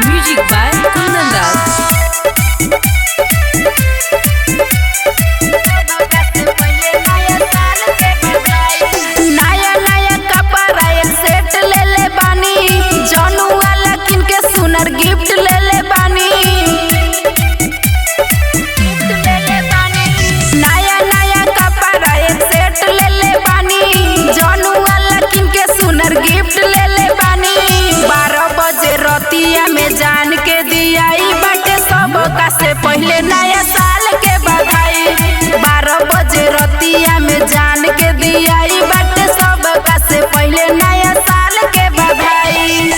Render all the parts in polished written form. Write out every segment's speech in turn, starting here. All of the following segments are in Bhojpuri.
Music by Kundan Das. नया नया कपड़ा एक सेट ले ले बानी, जानू वाला किन के सुनर गिफ्ट ले ले बानी। नया नया कपड़ा एक सेट ले ले बानी, जानू वाला किन के सुनर गिफ्ट ले ले बानी। 12 बजे रतिया में जान के दियाई बाटे सबका से पहले नया साल के बधाई। 12 बजे रतिया में जान के दियाई बाटे सबका से पहले नया साल के बधाई।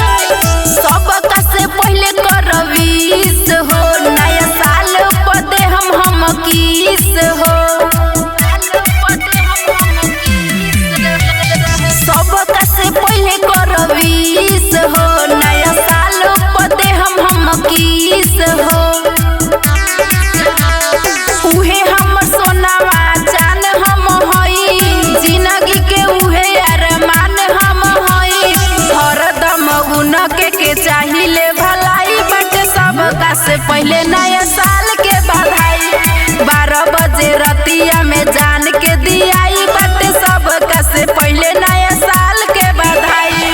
सबका से पहले करवीस हो, नया साल पदे हम किस हो। सबका से पहले करवीस हो, नया साल पदे हम किस हो। उहे हमर सोनावा जान हम हई, जिंदगी के उहे अरमान हम हई। हरदम उनके चाहिए भलाई बाटे सबका से पहले नया साल के बधाई। 12 बजे रतिया में जान के दियाई बाटे सबका से पहले नया साल के बधाई।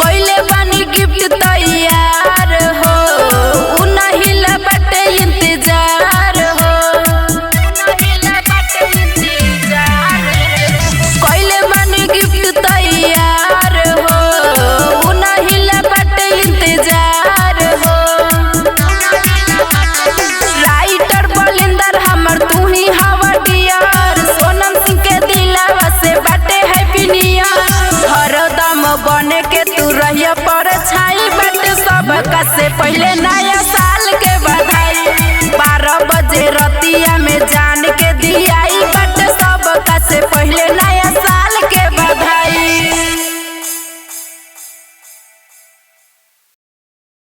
कोइले बानी गिफ्ट तैयार हो, उनहिल बाटे इंतजार हो। कोइले बानी गिफ्ट तैयार हो, उनहिल बाटे इंतजार हो। राइटर बलिंदर हमर तू ही हवा डियर, सोनम सिंह के दिलवा से बाटे हैप्पी न्यू ईयर। हरदम बने के तू रहिया पर छाई बाटे सबका से पहले नया साल के बधाई। 12 बजे रतिया में जान